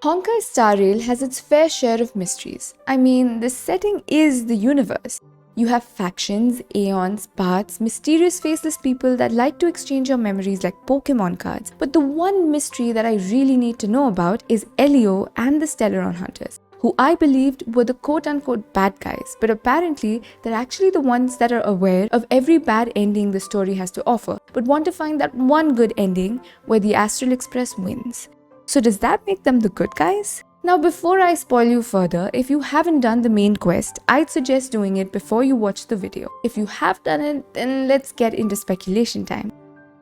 Honkai Star Rail has its fair share of mysteries. I mean, the setting is the universe. You have factions, Aeons, paths, mysterious faceless people that like to exchange your memories like Pokemon cards. But the one mystery that I really need to know about is Elio and the Stellaron Hunters, who I believed were the quote-unquote bad guys, but apparently they're actually the ones that are aware of every bad ending the story has to offer, but want to find that one good ending where the Astral Express wins. So does that make them the good guys? Now before I spoil you further, if you haven't done the main quest, I'd suggest doing it before you watch the video. If you have done it, then let's get into speculation time.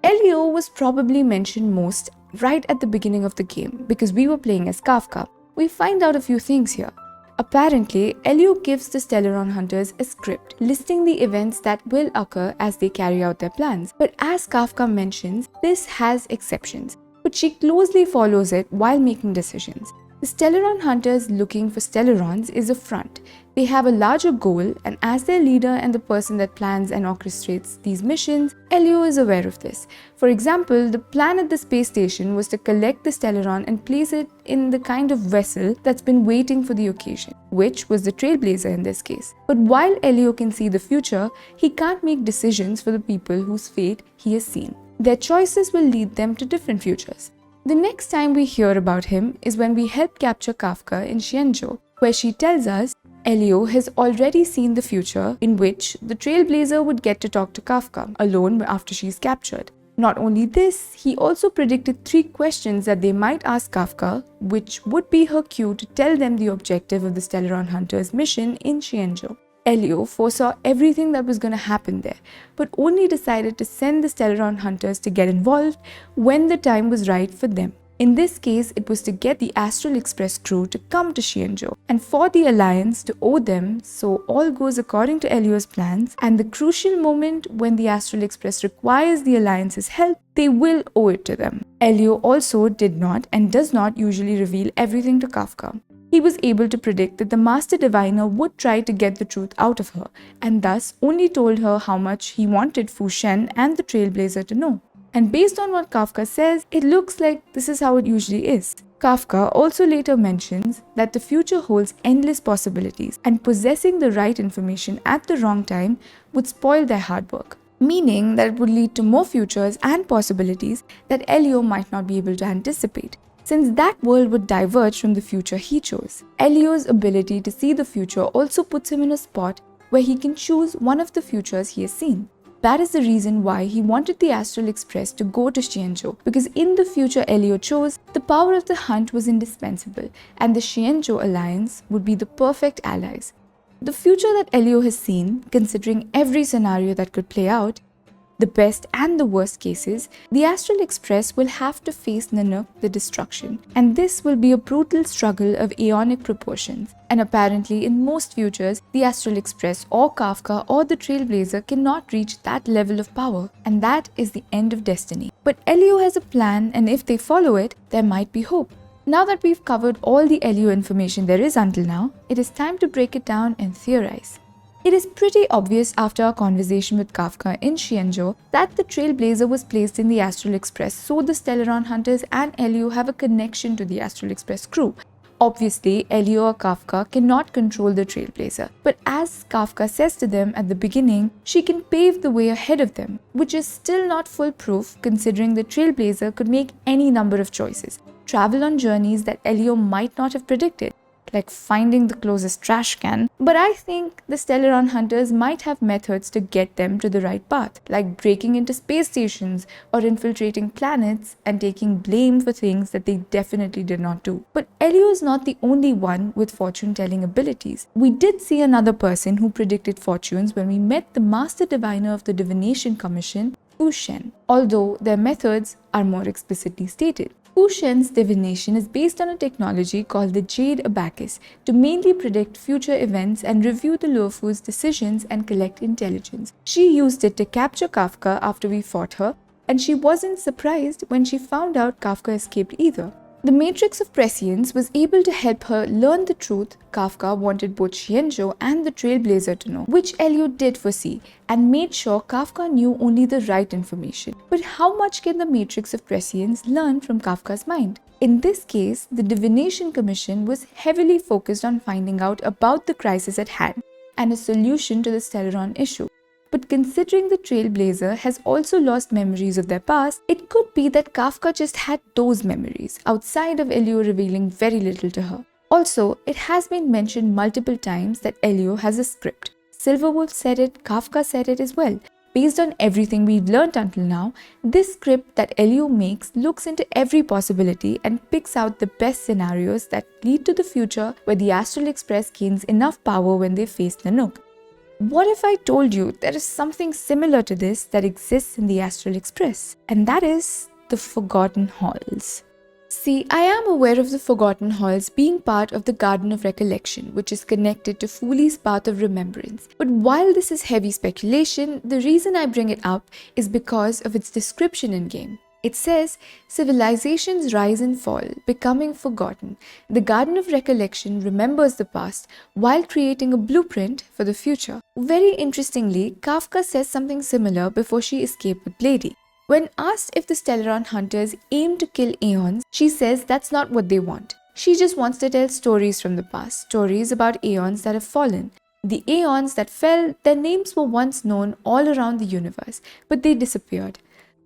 Elio was probably mentioned most right at the beginning of the game because we were playing as Kafka. We find out a few things here. Apparently, Elio gives the Stellaron Hunters a script listing the events that will occur as they carry out their plans. But as Kafka mentions, this has exceptions, but she closely follows it while making decisions. The Stellaron Hunters looking for Stellarons is a front. They have a larger goal, and as their leader and the person that plans and orchestrates these missions, Elio is aware of this. For example, the plan at the space station was to collect the Stellaron and place it in the kind of vessel that's been waiting for the occasion, which was the Trailblazer in this case. But while Elio can see the future, he can't make decisions for the people whose fate he has seen. Their choices will lead them to different futures. The next time we hear about him is when we help capture Kafka in Xianzhou, where she tells us Elio has already seen the future in which the Trailblazer would get to talk to Kafka alone after she's captured. Not only this, he also predicted 3 questions that they might ask Kafka, which would be her cue to tell them the objective of the Stellaron Hunters' mission in Xianzhou. Elio foresaw everything that was going to happen there, but only decided to send the Stellaron Hunters to get involved when the time was right for them. In this case, it was to get the Astral Express crew to come to Xianzhou, and for the Alliance to owe them, so all goes according to Elio's plans, and the crucial moment when the Astral Express requires the Alliance's help, they will owe it to them. Elio also did not and does not usually reveal everything to Kafka. He was able to predict that the Master Diviner would try to get the truth out of her, and thus only told her how much he wanted Fu Shen and the Trailblazer to know. And based on what Kafka says, it looks like this is how it usually is. Kafka also later mentions that the future holds endless possibilities, and possessing the right information at the wrong time would spoil their hard work, meaning that it would lead to more futures and possibilities that Elio might not be able to anticipate, since that world would diverge from the future he chose. Elio's ability to see the future also puts him in a spot where he can choose one of the futures he has seen. That is the reason why he wanted the Astral Express to go to Xianzhou, because in the future Elio chose, the power of the hunt was indispensable, and the Xianzhou Alliance would be the perfect allies. The future that Elio has seen, considering every scenario that could play out, the best and the worst cases, the Astral Express will have to face Nanook the destruction, and this will be a brutal struggle of aeonic proportions. And apparently in most futures, the Astral Express or Kafka or the Trailblazer cannot reach that level of power, and that is the end of destiny. But Elio has a plan, and if they follow it, there might be hope. Now that we've covered all the Elio information there is until now, it is time to break it down and theorize. It is pretty obvious after our conversation with Kafka in Xianzhou that the Trailblazer was placed in the Astral Express, so the Stellaron Hunters and Elio have a connection to the Astral Express crew. Obviously, Elio or Kafka cannot control the Trailblazer, but as Kafka says to them at the beginning, she can pave the way ahead of them, which is still not foolproof considering the Trailblazer could make any number of choices, travel on journeys that Elio might not have predicted, like finding the closest trash can, but I think the Stellaron Hunters might have methods to get them to the right path, like breaking into space stations or infiltrating planets and taking blame for things that they definitely did not do. But Elio is not the only one with fortune-telling abilities. We did see another person who predicted fortunes when we met the Master Diviner of the Divination Commission, Fu Shen, although their methods are more explicitly stated. Fu Shen's divination is based on a technology called the Jade Abacus to mainly predict future events and review the Luofu's decisions and collect intelligence. She used it to capture Kafka after we fought her, and she wasn't surprised when she found out Kafka escaped either. The Matrix of Prescience was able to help her learn the truth Kafka wanted both Xianzhou and the Trailblazer to know, which Elio did foresee and made sure Kafka knew only the right information. But how much can the Matrix of Prescience learn from Kafka's mind? In this case, the Divination Commission was heavily focused on finding out about the crisis at hand and a solution to the Stellaron issue. But considering the Trailblazer has also lost memories of their past, it could be that Kafka just had those memories, outside of Elio revealing very little to her. Also, it has been mentioned multiple times that Elio has a script. Silverwolf said it, Kafka said it as well. Based on everything we've learned until now, this script that Elio makes looks into every possibility and picks out the best scenarios that lead to the future where the Astral Express gains enough power when they face Nanook. What if I told you there is something similar to this that exists in the Astral Express? And that is the Forgotten Halls. See, I am aware of the Forgotten Halls being part of the Garden of Recollection, which is connected to Foolie's Path of Remembrance. But while this is heavy speculation, the reason I bring it up is because of its description in-game. It says, civilizations rise and fall, becoming forgotten. The Garden of Recollection remembers the past while creating a blueprint for the future. Very interestingly, Kafka says something similar before she escaped with Lady. When asked if the Stellaron Hunters aim to kill Aeons, she says that's not what they want. She just wants to tell stories from the past, stories about Aeons that have fallen. The Aeons that fell, their names were once known all around the universe, but they disappeared.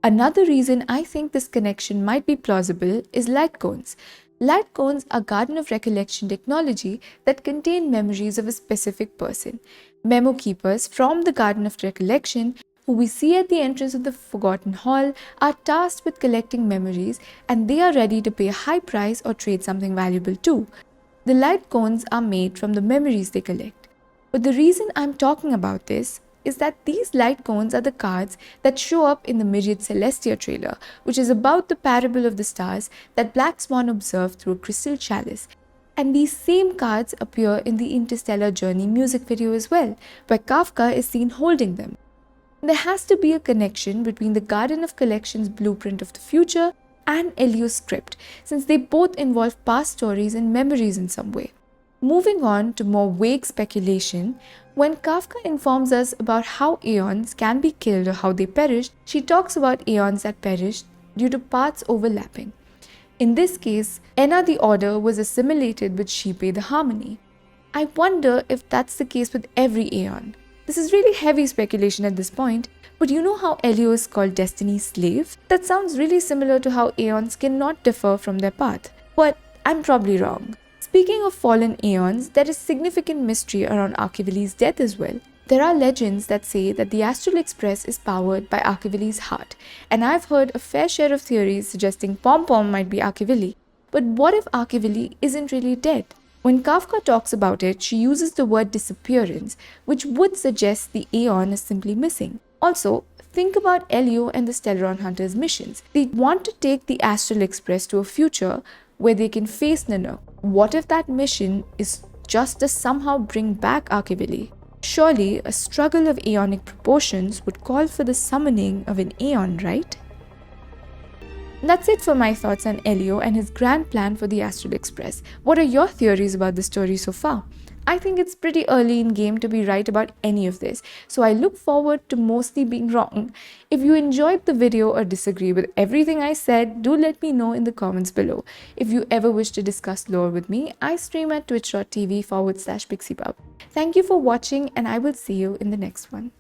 Another reason I think this connection might be plausible is light cones. Light cones are Garden of Recollection technology that contain memories of a specific person. Memo keepers from the Garden of Recollection, who we see at the entrance of the Forgotten Hall, are tasked with collecting memories, and they are ready to pay a high price or trade something valuable too. The light cones are made from the memories they collect. But the reason I'm talking about this is that these light cones are the cards that show up in the Myriad Celestia trailer, which is about the parable of the stars that Black Swan observed through a crystal chalice. And these same cards appear in the Interstellar Journey music video as well, where Kafka is seen holding them. There has to be a connection between the Garden of Collection's blueprint of the future and Elio's script, since they both involve past stories and memories in some way. Moving on to more vague speculation, when Kafka informs us about how Aeons can be killed or how they perished, she talks about Aeons that perished due to paths overlapping. In this case, Enna the Order was assimilated with Xipe the Harmony. I wonder if that's the case with every Aeon. This is really heavy speculation at this point, but you know how Elio is called Destiny's slave? That sounds really similar to how Aeons cannot differ from their path. But I'm probably wrong. Speaking of fallen Aeons, there is significant mystery around Archivali's death as well. There are legends that say that the Astral Express is powered by Archivali's heart, and I've heard a fair share of theories suggesting Pom Pom might be Archivali. But what if Archivali isn't really dead? When Kafka talks about it, she uses the word disappearance, which would suggest the Aeon is simply missing. Also, think about Elio and the Stellaron Hunters' missions. They want to take the Astral Express to a future where they can face Nanook. What if that mission is just to somehow bring back Archivali? Surely, a struggle of aeonic proportions would call for the summoning of an Aeon, right? That's it for my thoughts on Elio and his grand plan for the Astral Express. What are your theories about the story so far? I think it's pretty early in game to be right about any of this, so I look forward to mostly being wrong. If you enjoyed the video or disagree with everything I said, do let me know in the comments below. If you ever wish to discuss lore with me, I stream at twitch.tv/Pixieebub. Thank you for watching, and I will see you in the next one.